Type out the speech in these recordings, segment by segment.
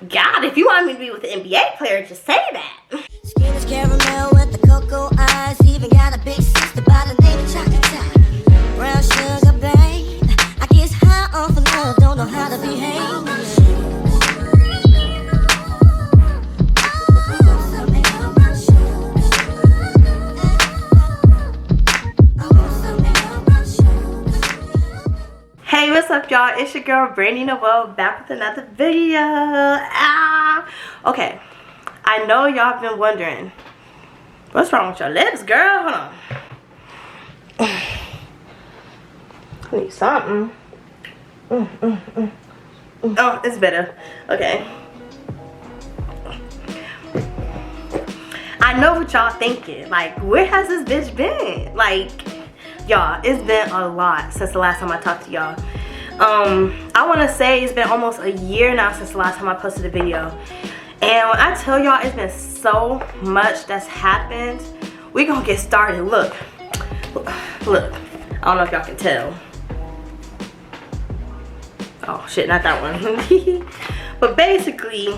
God, if you want me to be with an NBA player, just say that. Skin is caramel with the cocoa eyes. Even got a big sister by the name of Chocolate. Brown sugar, babe. I guess high off of love, don't know how to behave. Hey, what's up, y'all? It's your girl Brandy Noel back with another video. Okay, I know y'all have been wondering, what's wrong with your lips, girl? Hold on. I need something. Oh, it's better. Okay. I know what y'all thinking. Like, where has this bitch been? Like, y'all, it's been a lot since the last time I talked to y'all. I want to say it's been almost a year now since the last time I posted a video. And when I tell y'all it's been so much that's happened, we gonna get started. Look. I don't know if y'all can tell. Oh shit, not that one. But basically,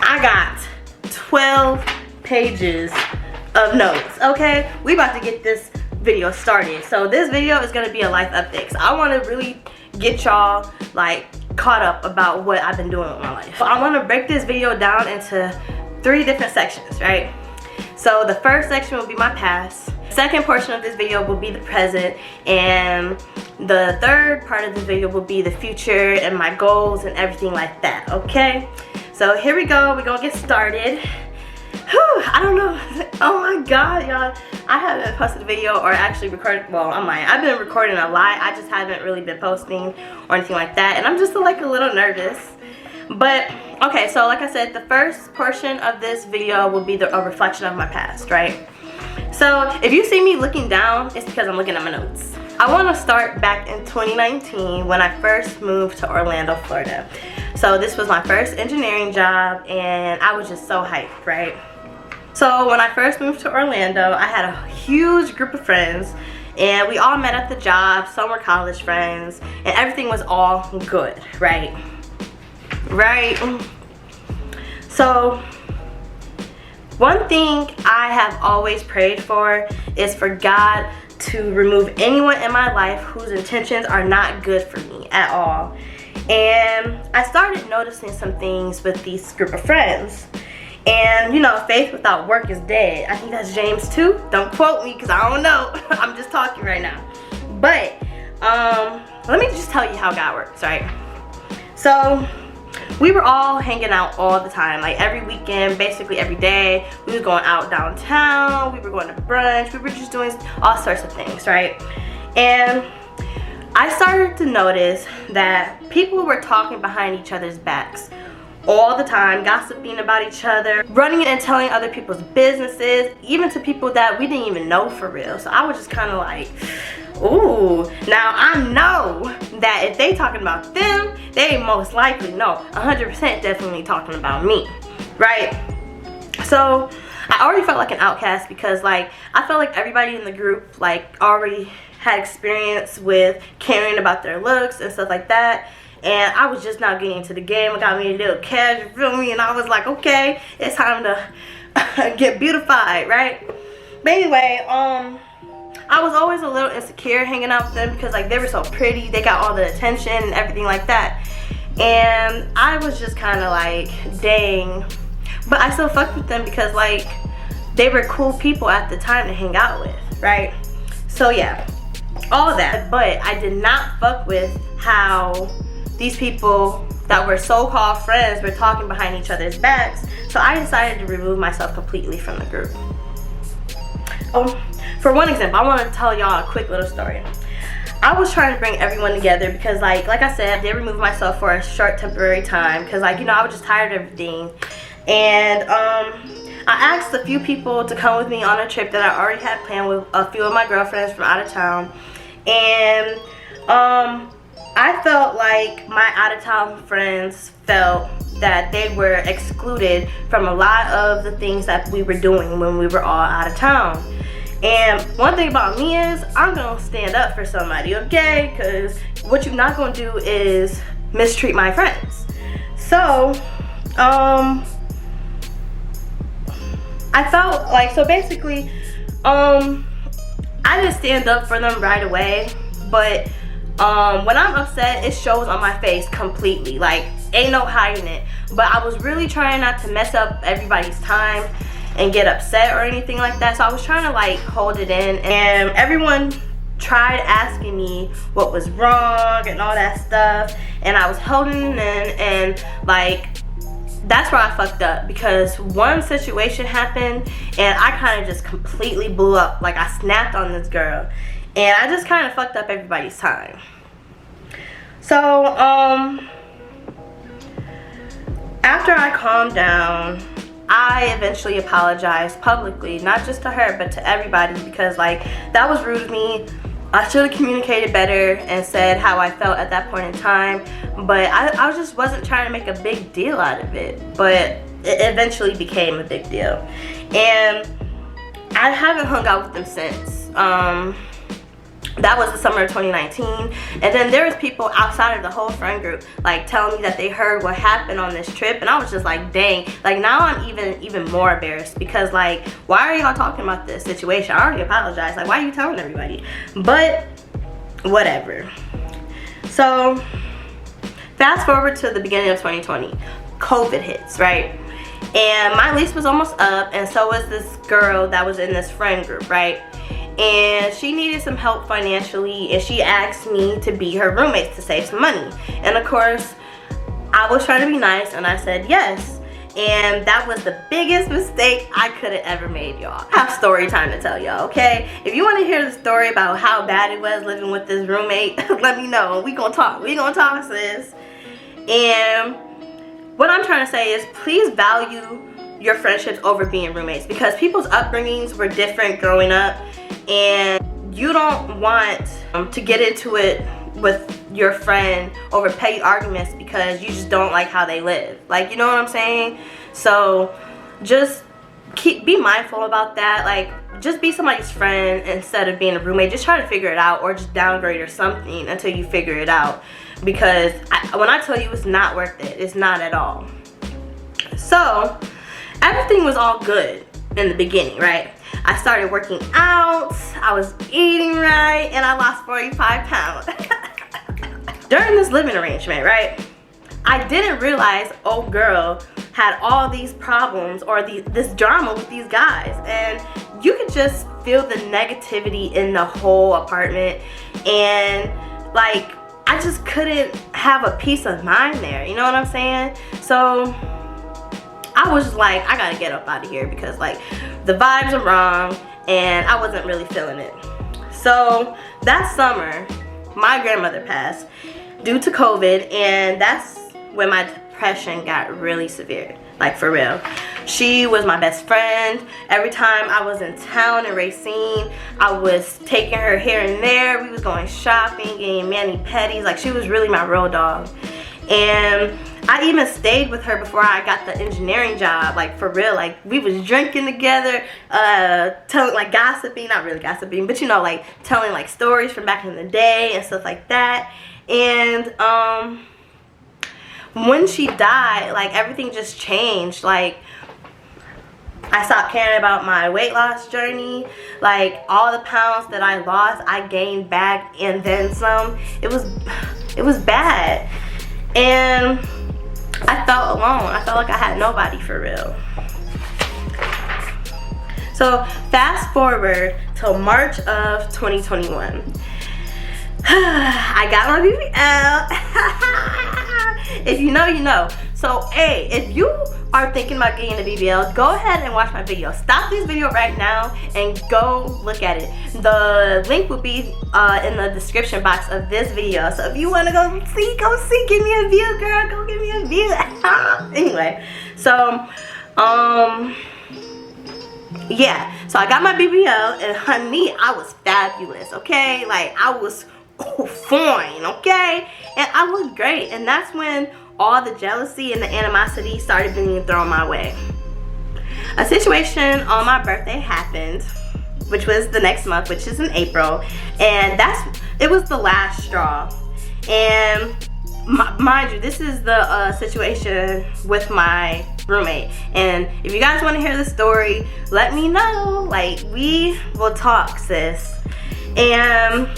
I got 12 pages of notes, okay? We about to get this video started. So this video is gonna be a life update. So I want to really get y'all like caught up about what I've been doing with my life. So I want to break this video down into 3 different sections, right? So the first section will be my past. Second portion of this video will be the present, and the third part of this video will be the future and my goals and everything like that, okay? So here we go. We're gonna get started. Whew, I don't know. Oh my god, y'all. I haven't posted a video or actually recorded. Well, I'm lying. I've been recording a lot. I just haven't really been posting or anything like that. And I'm just like a little nervous. But, okay, so like I said, the first portion of this video will be a reflection of my past, right? So if you see me looking down, it's because I'm looking at my notes. I want to start back in 2019 when I first moved to Orlando, Florida. So this was my first engineering job and I was just so hyped, right? So when I first moved to Orlando, I had a huge group of friends and we all met at the job. Some were college friends and everything was all good, right? Right? So one thing I have always prayed for is for God to remove anyone in my life whose intentions are not good for me at all. And I started noticing some things with this group of friends. And you know, faith without work is dead. I think that's James 2. Don't quote me because I don't know. I'm just talking right now. But let me just tell you how God works, right? So we were all hanging out all the time, like every weekend, basically every day. We were going out downtown, we were going to brunch, we were just doing all sorts of things, right? And I started to notice that people were talking behind each other's backs all the time, gossiping about each other, running and telling other people's businesses, even to people that we didn't even know for real. So I was just kind of like, ooh, now I know that if they talking about them, they most likely, no, 100% definitely talking about me, right? So I already felt like an outcast because like I felt like everybody in the group like already had experience with caring about their looks and stuff like that. And I was just not getting into the game. It got me a little cash, you feel me? And I was like, okay, it's time to get beautified, right? But anyway, I was always a little insecure hanging out with them because like they were so pretty, they got all the attention and everything like that. And I was just kind of like, dang. But I still fucked with them because like they were cool people at the time to hang out with, right? So yeah, all that. But I did not fuck with how these people that were so-called friends were talking behind each other's backs. So I decided to remove myself completely from the group. For one example, I want to tell y'all a quick little story. I was trying to bring everyone together because like I said, I did remove myself for a short temporary time because like, you know, I was just tired of everything. And I asked a few people to come with me on a trip that I already had planned with a few of my girlfriends from out of town. And I felt like my out of town friends felt that they were excluded from a lot of the things that we were doing when we were all out of town. And one thing about me is I'm gonna stand up for somebody, okay? Because what you're not gonna do is mistreat my friends. So I felt like, so basically, I didn't stand up for them right away, but when I'm upset, it shows on my face completely. Like, ain't no hiding it. But I was really trying not to mess up everybody's time and get upset or anything like that. So I was trying to like hold it in, and everyone tried asking me what was wrong and all that stuff, and I was holding it in, and like, that's where I fucked up, because one situation happened and I kind of just completely blew up. Like, I snapped on this girl and I just kind of fucked up everybody's time. So after I calmed down, I eventually apologized publicly, not just to her but to everybody, because like, that was rude of me. I should have communicated better and said how I felt at that point in time, but I just wasn't trying to make a big deal out of it, but it eventually became a big deal. And I haven't hung out with them since. That was the summer of 2019. And then there was people outside of the whole friend group like telling me that they heard what happened on this trip, and I was just like, dang. Like, now I'm even more embarrassed, because like, why are y'all talking about this situation? I already apologized. Like, why are you telling everybody? But whatever. So fast forward to the beginning of 2020, COVID hits, right? And my lease was almost up, and so was this girl that was in this friend group, right? And she needed some help financially, and she asked me to be her roommate to save some money. And of course, I was trying to be nice, and I said yes. And that was the biggest mistake I could have ever made, y'all. I have story time to tell y'all, okay? If you want to hear the story about how bad it was living with this roommate, let me know. We gonna talk. We gonna talk, sis. And what I'm trying to say is, please value your friendships over being roommates, because people's upbringings were different growing up, and you don't want to get into it with your friend over petty arguments because you just don't like how they live. Like, you know what I'm saying? So just be mindful about that. Like, just be somebody's friend instead of being a roommate. Just try to figure it out, or just downgrade or something until you figure it out, because when I tell you, it's not worth it. It's not at all. So everything was all good in the beginning, right? I started working out, I was eating right, and I lost 45 pounds. During this living arrangement, right, I didn't realize old girl had all these problems or this drama with these guys, and you could just feel the negativity in the whole apartment, and like, I just couldn't have a peace of mind there, you know what I'm saying? So I was just like, I gotta get up out of here, because like, the vibes are wrong and I wasn't really feeling it. So that summer, my grandmother passed due to COVID, and that's when my depression got really severe, like for real. She was my best friend. Every time I was in town in Racine, I was taking her here and there. We was going shopping, getting mani-pedis. Like, she was really my real dog. And I even stayed with her before I got the engineering job, like for real. Like, we was drinking together, telling, like, gossiping, not really gossiping, but you know, like telling like stories from back in the day and stuff like that. And when she died, like, everything just changed. Like, I stopped caring about my weight loss journey. Like, all the pounds that I lost, I gained back and then some. It was bad. And I felt alone. I felt like I had nobody for real. So fast forward till March of 2021. I got my BBL. If you know, you know. So, hey, if you are thinking about getting a BBL, go ahead and watch my video. Stop this video right now and go look at it. The link will be in the description box of this video. So if you want to go see, give me a view, girl. Go give me a view. Anyway, so, yeah. So I got my BBL, and honey, I was fabulous, okay? Like, I was fine, okay? And I looked great. And that's when all the jealousy and the animosity started being thrown my way. A situation on my birthday happened, which was the next month, which is in April, and it was the last straw. And mind you, this is the situation with my roommate, and if you guys want to hear the story, let me know. Like, we will talk, sis. And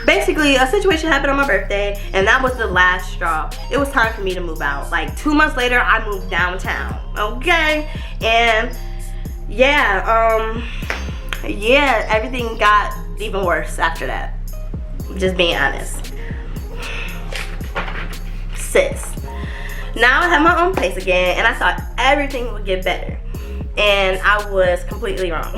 basically, a situation happened on my birthday, and that was the last straw. It was time for me to move out. Like 2 months later, I moved downtown, okay? And yeah, everything got even worse after that. Just being honest. Sis. Now I have my own place again, and I thought everything would get better. And I was completely wrong.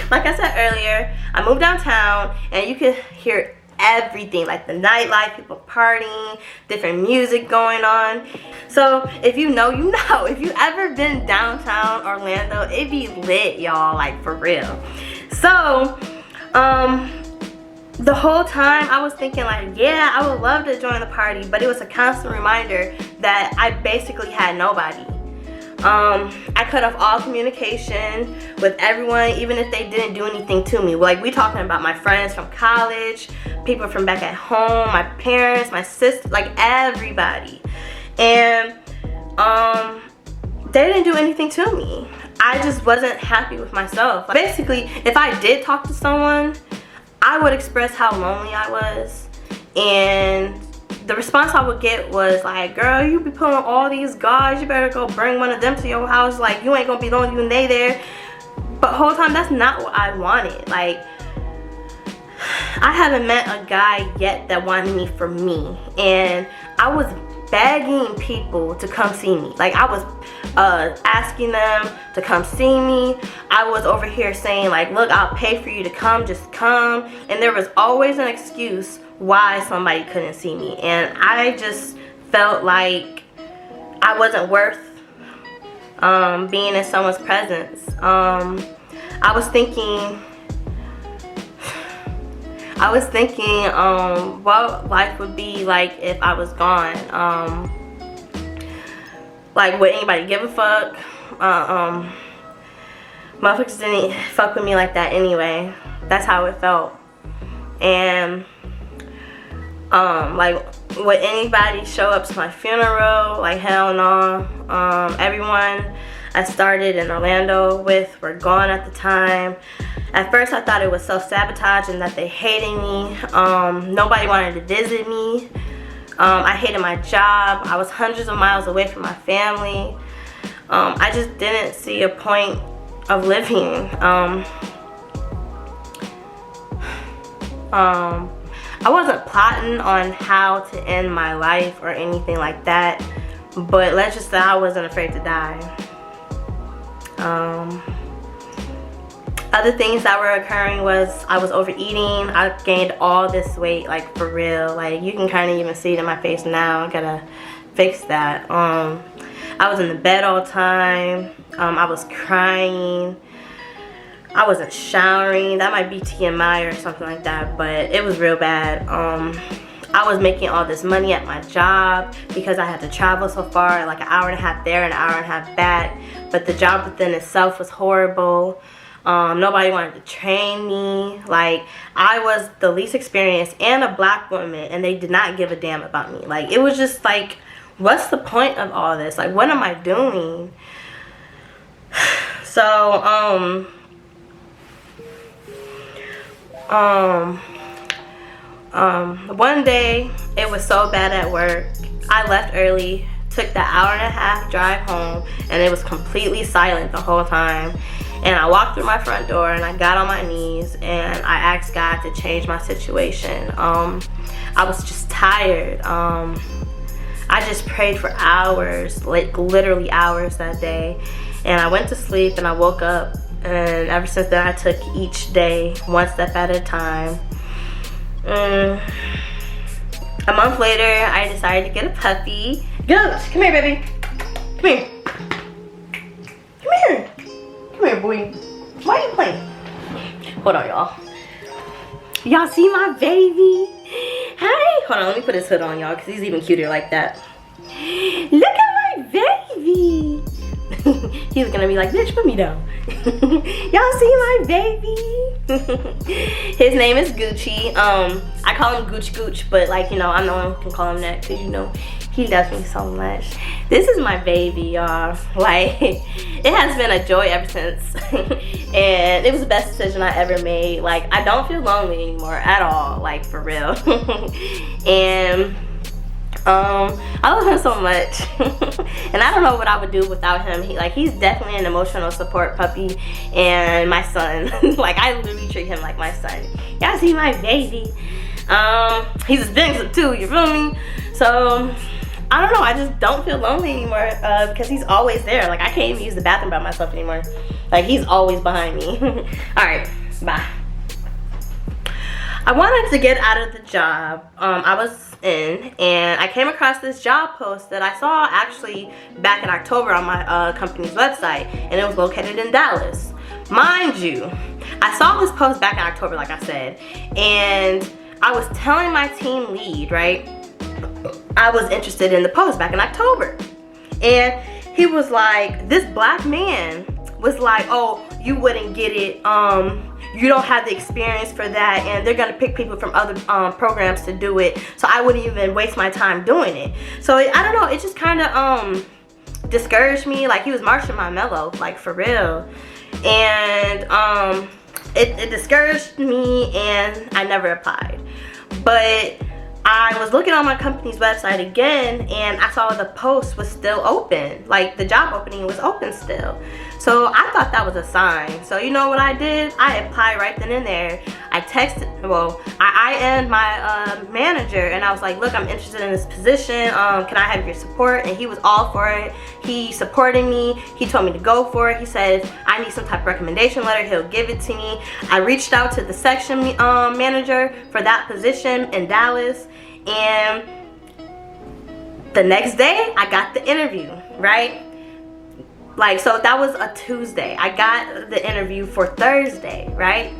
Like I said earlier, I moved downtown, and you could hear everything, like the nightlife, people partying, different music going on. So if you know, you know. If you ever been downtown Orlando, it be lit, y'all, like for real. So the whole time I was thinking like, yeah, I would love to join the party, but it was a constant reminder that I basically had nobody. I cut off all communication with everyone, even if they didn't do anything to me. Like, we talking about my friends from college, people from back at home, my parents, my sister, like everybody. And they didn't do anything to me. I just wasn't happy with myself. Basically, if I did talk to someone, I would express how lonely I was, and the response I would get was like, girl, you be pulling all these guys, you better go bring one of them to your house, like you ain't gonna be lonely when they there. But whole time, that's not what I wanted. Like, I haven't met a guy yet that wanted me for me, and I was begging people to come see me. Like, I was asking them to come see me. I was over here saying like, look, I'll pay for you to come, just come. And there was always an excuse why somebody couldn't see me, and I just felt like I wasn't worth being in someone's presence. I was thinking what life would be like if I was gone. Like, would anybody give a fuck? Motherfuckers didn't fuck with me like that anyway. That's how it felt. And like, would anybody show up to my funeral? Like, hell no. Everyone I started in Orlando with were gone at the time. At first I thought it was self-sabotage and that they hated me. Nobody wanted to visit me. I hated my job. I was hundreds of miles away from my family. I just didn't see a point of living. I wasn't plotting on how to end my life or anything like that, but let's just say I wasn't afraid to die. Other things that were occurring was I was overeating. I gained all this weight, like for real. Like, you can kind of even see it in my face now. I gotta fix that. I was in the bed all the time. I was crying. I wasn't showering. That might be TMI or something like that, but it was real bad. I was making all this money at my job because I had to travel so far, like an hour and a half there and an hour and a half back. But the job within itself was horrible. Nobody wanted to train me. Like, I was the least experienced and a black woman, and they did not give a damn about me. Like, it was just like, what's the point of all this? Like, what am I doing? So, one day it was so bad at work, I left early, took the hour and a half drive home, and it was completely silent the whole time. And I walked through my front door and I got on my knees and I asked God to change my situation. I was just tired. I just prayed for hours, like literally hours that day. And I went to sleep and I woke up, and ever since then I took each day one step at a time. A month later, I decided to get a puppy. Go, come here, baby. Come here. Come here. Come here, boy. Why are you playing? Hold on, y'all. Y'all see my baby? Hi. Hold on, let me put his hood on, y'all, because he's even cuter like that. Look at my baby. He's gonna be like, bitch, put me down. Y'all see my baby? His name is Gucci. I call him Gooch, but like, you know, I'm the one who can call him that because, you know, he loves me so much. This is my baby, y'all. Like, it has been a joy ever since. And it was the best decision I ever made. Like, I don't feel lonely anymore at all, like, for real. And I love him so much. And I don't know what I would do without him. He's definitely an emotional support puppy and my son. Like, I literally treat him like my son. Y'all see my baby. He's expensive too, you feel me? So I don't know, I just don't feel lonely anymore because he's always there. Like, I can't even use the bathroom by myself anymore. Like, he's always behind me. All right, bye. I wanted to get out of the job I was in, and I came across this job post that I saw actually back in October on my company's website, and it was located in Dallas. Mind you, I saw this post back in October, like I said, and I was telling my team lead, right, I was interested in the post back in October. And he was like, this black man was like, oh, you wouldn't get it, you don't have the experience for that, and they're gonna pick people from other programs to do it, so I wouldn't even waste my time doing it. So I don't know, it just kind of discouraged me. Like, he was marching my mellow, like, for real. And it discouraged me, and I never applied. But I was looking on my company's website again, and I saw the post was still open. Like, the job opening was open still. So I thought that was a sign. So you know what I did? I applied right then and there. I texted, well, I IM'd my manager, and I was like, look, I'm interested in this position. Can I have your support? And he was all for it. He supported me. He told me to go for it. He said, I need some type of recommendation letter. He'll give it to me. I reached out to the section manager for that position in Dallas, and the next day I got the interview, right? Like, so that was a Tuesday. I got the interview for Thursday, right?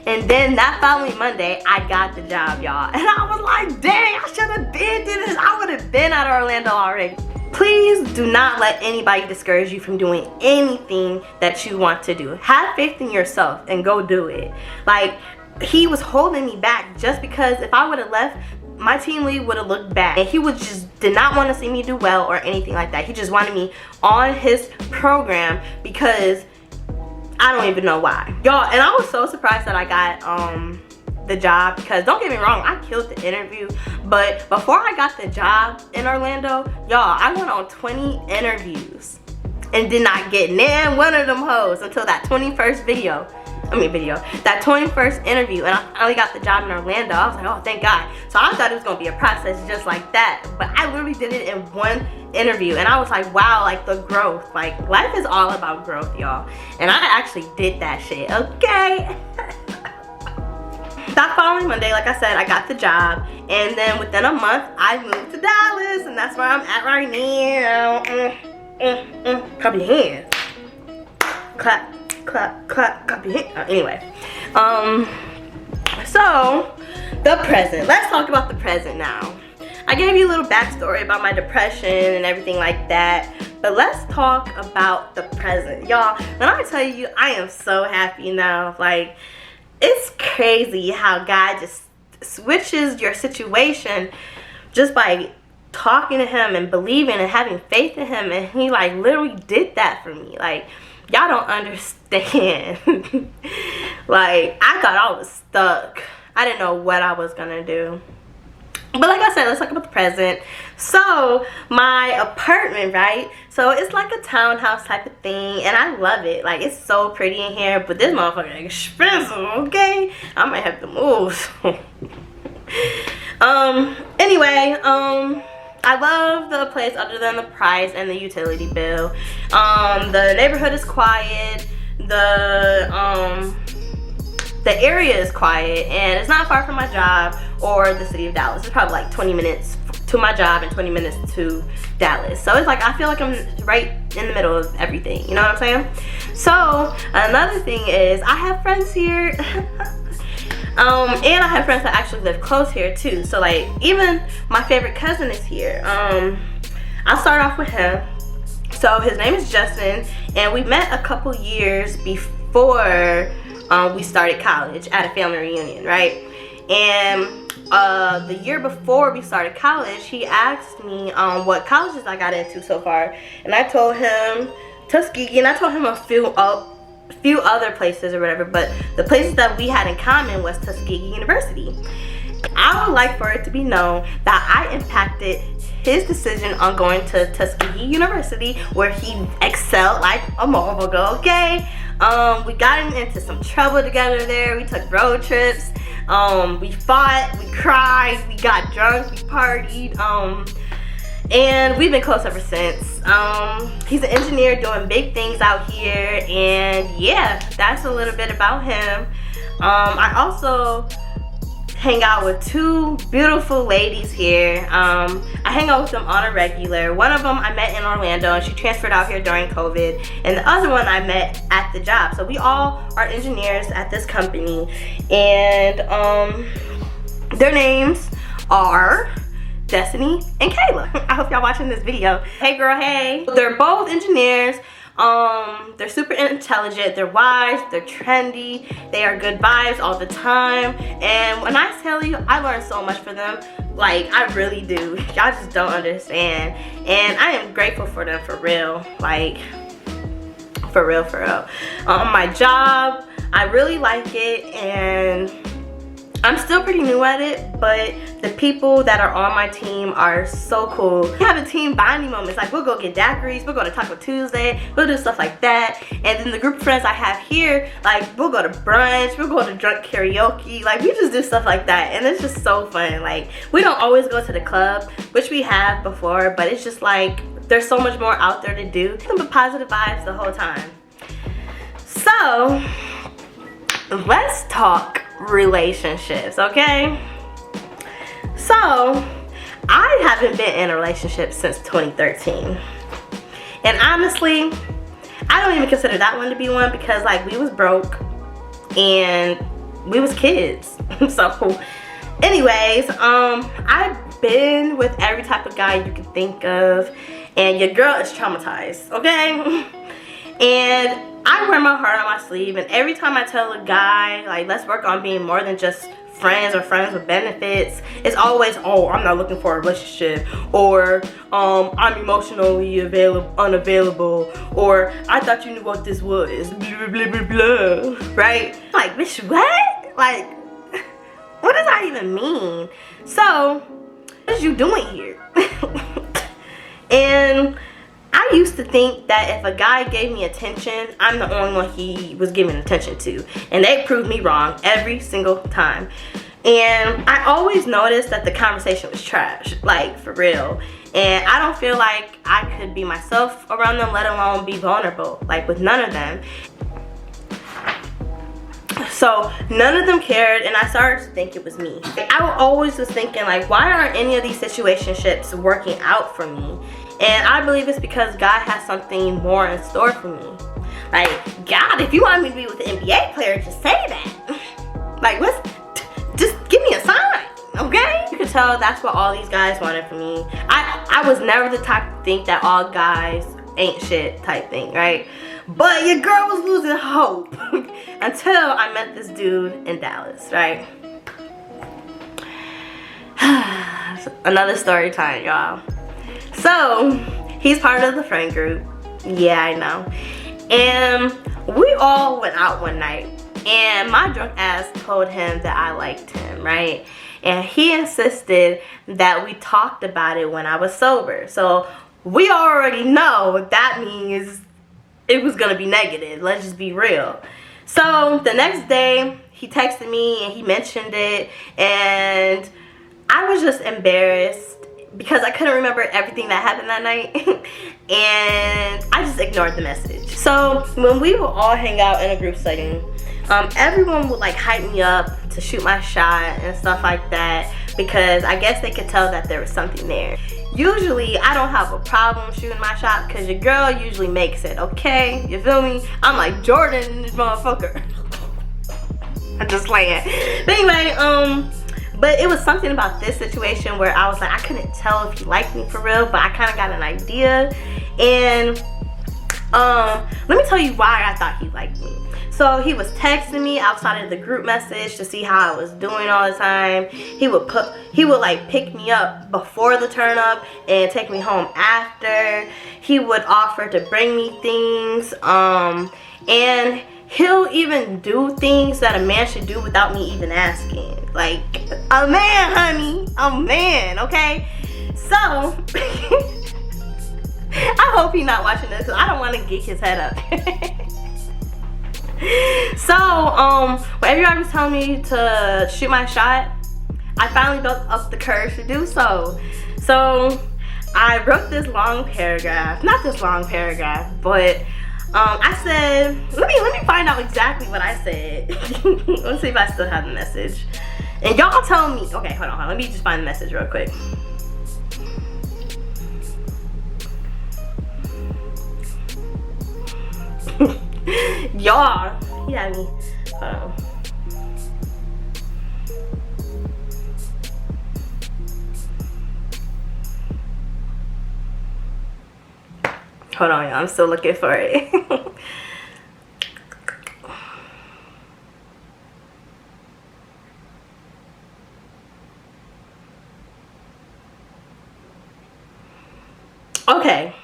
And then that following Monday, I got the job, y'all. And I was like, dang, I should have been to this. I would have been out of Orlando already. Please do not let anybody discourage you from doing anything that you want to do. Have faith in yourself and go do it. Like, he was holding me back just because if I would have left, my team lead would have looked bad, and he did not want to see me do well or anything like that. He just wanted me on his program because I don't even know why, y'all. And I was so surprised that I got the job, because don't get me wrong, I killed the interview, but before I got the job in Orlando, y'all, I went on 20 interviews and did not get nan one of them hoes until that 21st that 21st interview, and I only got the job in Orlando. I was like, oh, thank God. So I thought it was gonna be a process just like that, but I literally did it in one interview, and I was like, wow, like, the growth. Like, life is all about growth, y'all, and I actually did that shit, okay? That following Monday, like I said, I got the job, and then within a month, I moved to Dallas, and that's where I'm at right now. Clap your hands. Clap. Clap, clap, clap your hands. Anyway, so the present. Let's talk about the present now. I gave you a little backstory about my depression and everything like that, but let's talk about the present, y'all. When I tell you, I am so happy now. Like, it's crazy how God just switches your situation just by talking to him and believing and having faith in him, and he like literally did that for me. Like, y'all don't understand. Like, I thought I was stuck. I didn't know what I was gonna do. But like I said, let's talk about the present. So my apartment, right? So it's like a townhouse type of thing, and I love it. Like, it's so pretty in here, but this motherfucker is expensive, okay? I might have to move. Anyway, I love the place other than the price and the utility bill. The neighborhood is quiet. The area is quiet, and it's not far from my job or the city of Dallas. It's probably like 20 minutes to my job and 20 minutes to Dallas. So it's like, I feel like I'm right in the middle of everything. You know what I'm saying? So another thing is, I have friends here. And I have friends that actually live close here too. So like, even my favorite cousin is here. I'll start off with him. So his name is Justin, and we met a couple years before we started college at a family reunion, right? And the year before we started college, he asked me what colleges I got into so far, and I told him Tuskegee, and I told him a few other places or whatever, but the places that we had in common was Tuskegee University. I would like for it to be known that I impacted his decision on going to Tuskegee University, where he excelled like a motherfucker, okay? We got into some trouble together there. We took road trips. We fought, we cried, we got drunk, we partied, and we've been close ever since. He's an engineer doing big things out here, and yeah, that's a little bit about him. I also hang out with two beautiful ladies here. I hang out with them on a regular. One of them I met in Orlando, and she transferred out here during COVID, and the other one I met at the job. So we all are engineers at this company, and their names are Destiny and Kayla. I hope y'all watching this video. Hey girl, hey. They're both engineers. They're super intelligent, they're wise, they're trendy, they are good vibes all the time, and when I tell you, I learned so much from them, like, I really do. Y'all just don't understand, and I am grateful for them, for real, like, for real, for real. My job, I really like it, and I'm still pretty new at it, but the people that are on my team are so cool. We have a team bonding moments, like we'll go get daiquiris, we'll go to Taco Tuesday, we'll do stuff like that. And then the group of friends I have here, like we'll go to brunch, we'll go to drunk karaoke, like we just do stuff like that, and it's just so fun. Like, we don't always go to the club, which we have before, but it's just like there's so much more out there to do. Nothing but positive vibes the whole time. So let's talk relationships, okay? So I haven't been in a relationship since 2013, and honestly I don't even consider that one to be one, because like we was broke and we was kids. So anyways, I've been with every type of guy you can think of, and your girl is traumatized, okay? And I wear my heart on my sleeve, and every time I tell a guy, like, let's work on being more than just friends or friends with benefits, it's always, oh, I'm not looking for a relationship, or I'm emotionally unavailable, or I thought you knew what this was, blah, blah, blah, blah, right? Like, bitch, what? Like, what does that even mean? So, what is you doing here? And I used to think that if a guy gave me attention, I'm the only one he was giving attention to. And they proved me wrong every single time. And I always noticed that the conversation was trash, like for real. And I don't feel like I could be myself around them, let alone be vulnerable, like with none of them. So none of them cared, and I started to think it was me. I always was thinking, like, why aren't any of these situationships working out for me? And I believe it's because God has something more in store for me. Like, God, if you want me to be with an NBA player, just say that. Like, just give me a sign, okay? You can tell that's what all these guys wanted from me. I was never the type to think that all guys ain't shit type thing, right? But your girl was losing hope until I met this dude in Dallas, right? Another story time, y'all. So, he's part of the friend group. Yeah, I know. And we all went out one night, and my drunk ass told him that I liked him, right? And he insisted that we talked about it when I was sober. So, we already know that means it was gonna be negative. Let's just be real. So, the next day, he texted me and he mentioned it, and I was just embarrassed because I couldn't remember everything that happened that night. And I just ignored the message. So when we would all hang out in a group setting, everyone would like hype me up to shoot my shot and stuff like that, because I guess they could tell that there was something there. Usually I don't have a problem shooting my shot because your girl usually makes it, okay? You feel me? I'm like Jordan in this motherfucker. I'm just playing. But anyway, but it was something about this situation where I was like, I couldn't tell if he liked me for real, but I kind of got an idea. And Let me tell you why I thought he liked me. So he was texting me outside of the group message to see how I was doing all the time. He would like pick me up before the turn up and take me home after. He would offer to bring me things, and he'll even do things that a man should do without me even asking. Like, a man, honey, a man, okay? So I hope he's not watching this because I don't want to get his head up. So, whenever y'all was telling me to shoot my shot, I finally built up the courage to do so. So, I wrote this long paragraph. Not this long paragraph, but I said, let me find out exactly what I said. Let's see if I still have the message. And y'all tell me. Okay, hold on. Let me just find the message real quick. Y'all, he had me. Hold on. Hold on, y'all. I'm still looking for it. Okay.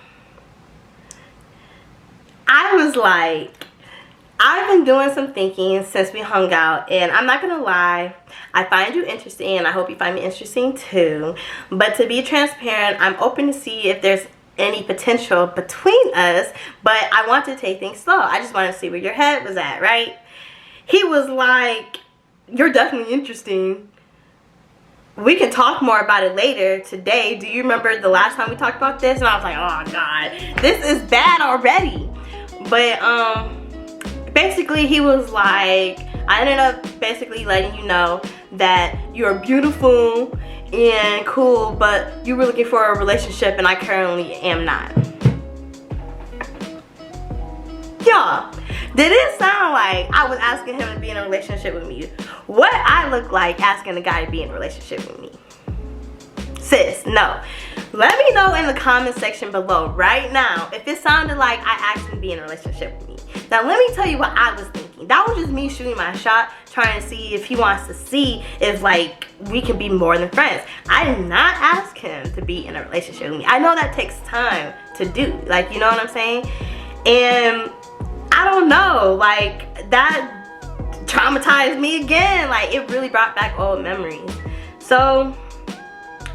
I was like, I've been doing some thinking since we hung out, and I'm not gonna lie, I find you interesting and I hope you find me interesting too. But to be transparent, I'm open to see if there's any potential between us, but I want to take things slow. I just want to see where your head was at, right? He was like, you're definitely interesting. We can talk more about it later today. Do you remember the last time we talked about this? And I was like, oh God, this is bad already. But basically he was like, I ended up basically letting you know that you're beautiful and cool, but you were looking for a relationship and I currently am not. Y'all, did it sound like I was asking him to be in a relationship with me? What I look like asking a guy to be in a relationship with me? Sis, no. Let me know in the comment section below right now if it sounded like I asked him to be in a relationship with me. Now let me tell you what I was thinking. That was just me shooting my shot, trying to see if he wants to see if like we can be more than friends. I did not ask him to be in a relationship with me. I know that takes time to do, like, you know what I'm saying? And I don't know, like, that traumatized me again. Like, it really brought back old memories. So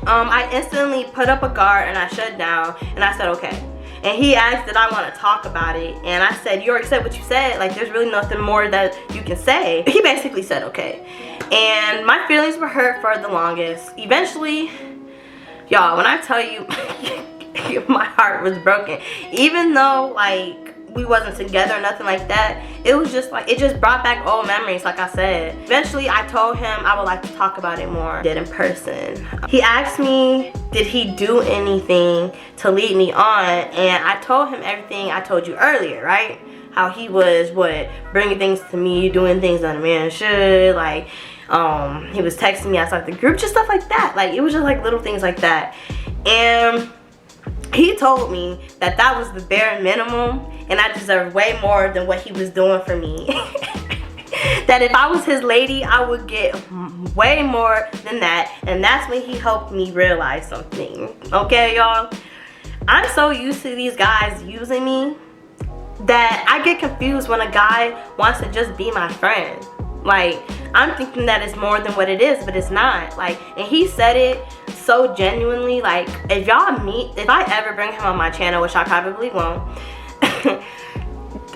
I instantly put up a guard and I shut down and I said okay. And he asked did I want to talk about it, and I said, you already said what you said, like there's really nothing more that you can say. He basically said okay, and my feelings were hurt for the longest. Eventually, y'all, when I tell you my heart was broken, even though like we wasn't together or nothing like that, it was just like, it just brought back old memories, like I said. Eventually I told him I would like to talk about it more, did in person. He asked me did he do anything to lead me on, and I told him everything I told you earlier, right? How he was bringing things to me, doing things that a man should, like he was texting me outside the group, just stuff like that. Like, it was just like little things like that. And he told me that that was the bare minimum and I deserved way more than what he was doing for me. That if I was his lady, I would get way more than that. And that's when he helped me realize something. Okay, y'all? I'm so used to these guys using me that I get confused when a guy wants to just be my friend. Like, I'm thinking that it's more than what it is, but it's not. Like, and he said it so genuinely. Like, if y'all meet, if I ever bring him on my channel, which I probably won't,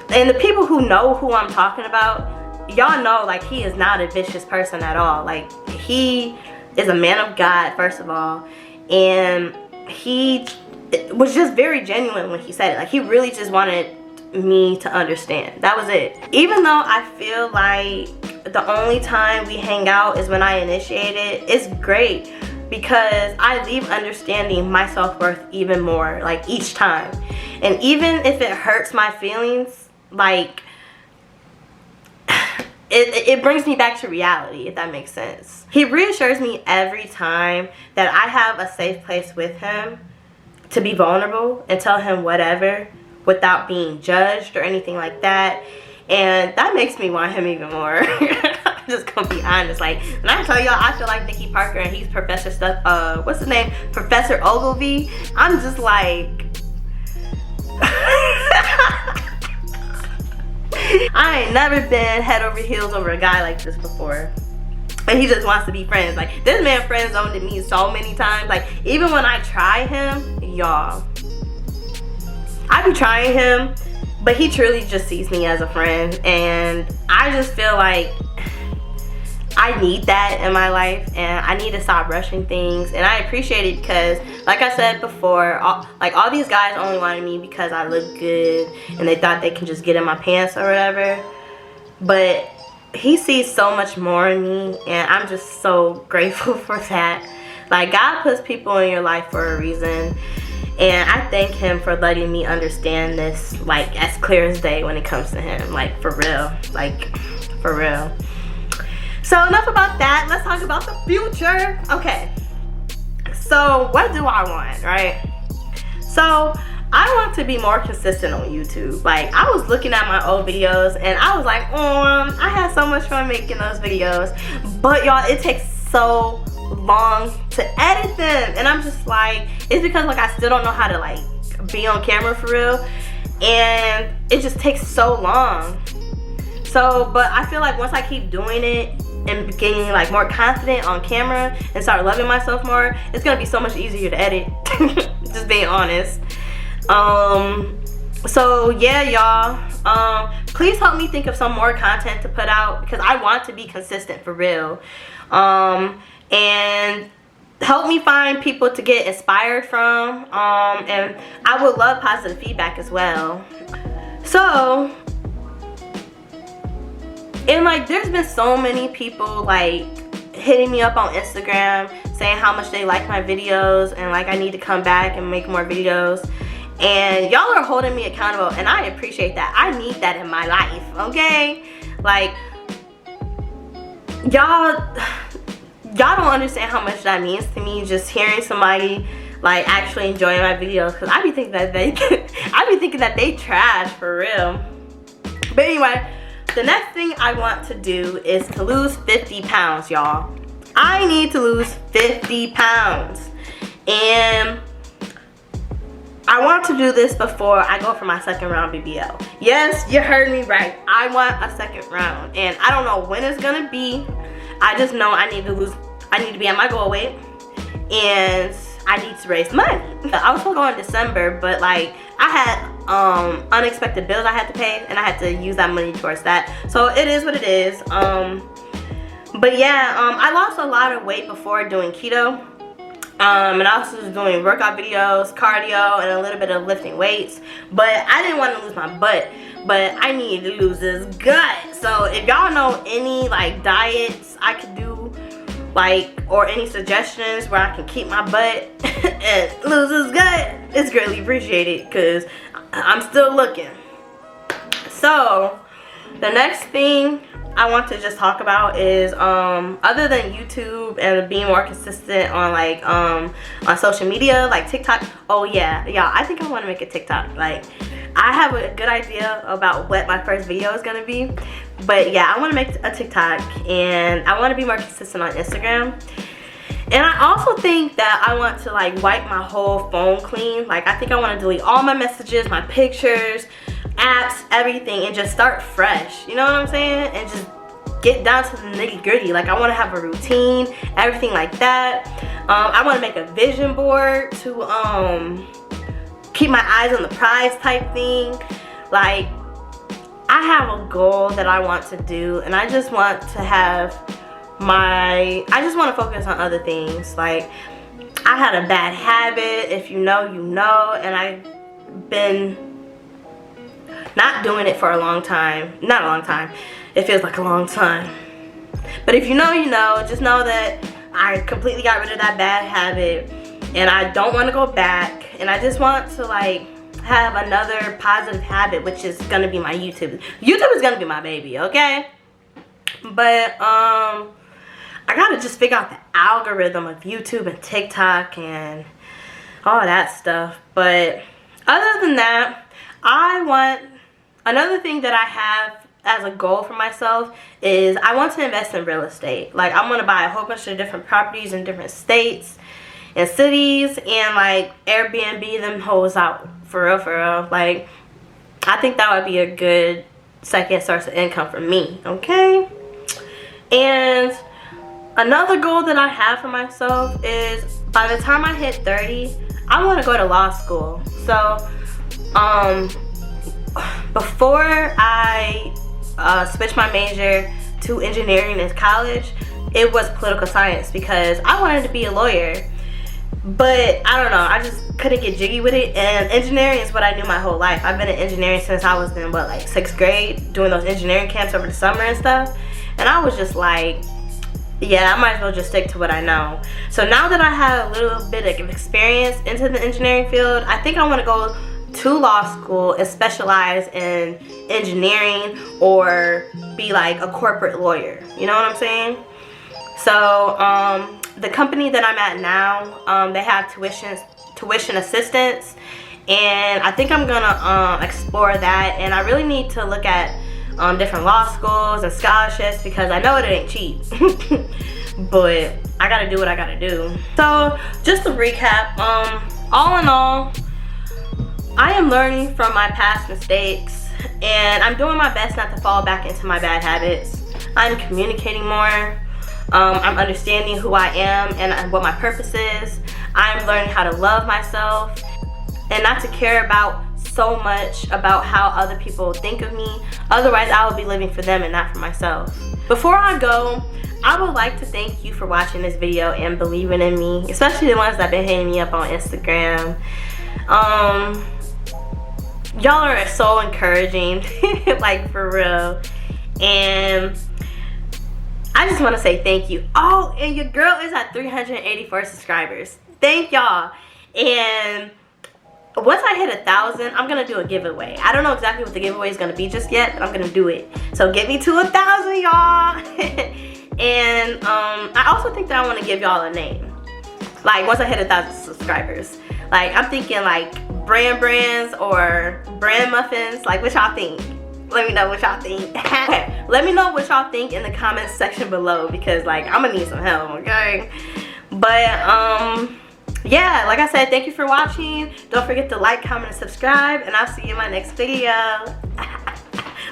and the people who know who I'm talking about, y'all know, like, he is not a vicious person at all. Like, he is a man of God, first of all, and he was just very genuine when he said it. Like, he really just wanted me to understand. That was it. Even though I feel like the only time we hang out is when I initiate it, it's great because I leave understanding my self-worth even more, like, each time. And even if it hurts my feelings, like, it brings me back to reality, if that makes sense. He reassures me every time that I have a safe place with him to be vulnerable and tell him whatever without being judged or anything like that. And that makes me want him even more. I'm just gonna be honest. Like, when I tell y'all I feel like Nikki Parker and he's Professor stuff, what's his name? Professor Ogilvy. I'm just like I ain't never been head over heels over a guy like this before. And he just wants to be friends. Like, this man friend zoned me so many times. Like, even when I try him, y'all, I be trying him, but he truly just sees me as a friend. And I just feel like I need that in my life, and I need to stop rushing things. And I appreciate it because, like I said before, all these guys only wanted me because I look good and they thought they can just get in my pants or whatever. But he sees so much more in me, and I'm just so grateful for that. Like, God puts people in your life for a reason, and I thank him for letting me understand this, like, as clear as day when it comes to him. Like, for real. Like, for real. So enough about that. Let's talk about the future. Okay, so what do I want, right? So I want to be more consistent on YouTube. Like, I was looking at my old videos and I was like, I had so much fun making those videos, but y'all, it takes so long to edit them. And I'm just like, it's because like I still don't know how to like be on camera for real, and it just takes so long. So, but I feel like once I keep doing it and getting like more confident on camera and start loving myself more, it's gonna be so much easier to edit. Just being honest. So yeah, y'all, please help me think of some more content to put out because I want to be consistent for real. And help me find people to get inspired from, and I would love positive feedback as well. So, and like, there's been so many people like hitting me up on Instagram saying how much they like my videos and like I need to come back and make more videos. And y'all are holding me accountable, and I appreciate that. I need that in my life, okay? Like, y'all don't understand how much that means to me, just hearing somebody like actually enjoying my videos, because I be thinking that they trash for real. But anyway, the next thing I want to do is to lose 50 pounds, y'all. I need to lose 50 pounds. And I want to do this before I go for my second round BBL. Yes, you heard me right. I want a second round. And I don't know when it's gonna be. I just know I need to be at my goal weight. And I need to raise money. I was supposed to go in December, but like I had unexpected bills I had to pay, and I had to use that money towards that. So it is what it is. But yeah, I lost a lot of weight before doing keto. And I also was doing workout videos, cardio, and a little bit of lifting weights. But I didn't want to lose my butt, but I needed to lose this gut. So if y'all know any like diets I could do, like, or any suggestions where I can keep my butt and lose this gut, it's greatly appreciated because I'm still looking. So the next thing I want to just talk about is other than YouTube and being more consistent on like on social media like TikTok. Oh yeah, y'all, I think I want to make a TikTok. Like, I have a good idea about what my first video is gonna be, but yeah, I want to make a TikTok, and I want to be more consistent on Instagram. And I also think that I want to like wipe my whole phone clean. Like, I think I want to delete all my messages, my pictures, apps, everything, and just start fresh. You know what I'm saying? And just get down to the nitty gritty. Like, I want to have a routine, everything like that. I want to make a vision board to keep my eyes on the prize type thing. Like, I have a goal that I want to do, and I just want to have I just want to focus on other things. Like, I had a bad habit, if you know, you know, and I've been not doing it for a long time. Not a long time. It feels like a long time. But if you know, you know. Just know that I completely got rid of that bad habit, and I don't want to go back. And I just want to like have another positive habit, which is gonna be my YouTube. YouTube is gonna be my baby, okay? But I gotta just figure out the algorithm of YouTube and TikTok and all that stuff. But other than that, Another thing that I have as a goal for myself is I want to invest in real estate. Like, I want to buy a whole bunch of different properties in different states and cities and like Airbnb them hoes out for real. Like, I think that would be a good second source of income for me, okay? And another goal that I have for myself is by the time I hit 30, I want to go to law school. So before I switched my major to engineering in college, it was political science because I wanted to be a lawyer. But I don't know, I just couldn't get jiggy with it. And engineering is what I knew my whole life. I've been in engineering since I was in what, like 6th grade, doing those engineering camps over the summer and stuff. And I was just like, yeah, I might as well just stick to what I know. So now that I have a little bit of experience into the engineering field, I think I want to go to law school and specialize in engineering or be like a corporate lawyer. You know what I'm saying? So the company that I'm at now, they have tuition assistance, and I think I'm gonna explore that. And I really need to look at different law schools and scholarships because I know it ain't cheap. But I gotta do what I gotta do. So just to recap, all in all, I am learning from my past mistakes and I'm doing my best not to fall back into my bad habits. I'm communicating more. I'm understanding who I am and what my purpose is. I'm learning how to love myself and not to care about so much about how other people think of me. Otherwise, I will be living for them and not for myself. Before I go, I would like to thank you for watching this video and believing in me, especially the ones that have been hitting me up on Instagram. Y'all are so encouraging, like for real. And I just want to say thank you. Oh, and your girl is at 384 subscribers. Thank y'all. And once I hit 1,000, I'm gonna do a giveaway. I don't know exactly what the giveaway is gonna be just yet, but I'm gonna do it. So get me to 1,000, y'all. And I also think that I want to give y'all a name. Like once I hit 1,000 subscribers, like I'm thinking like brands or brand muffins. Like what y'all think? Let me know what y'all think. Let me know what y'all think in the comments section below because like I'm gonna need some help, okay? But yeah, like I said, thank you for watching. Don't forget to like, comment, and subscribe, and I'll see you in my next video.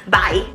Bye.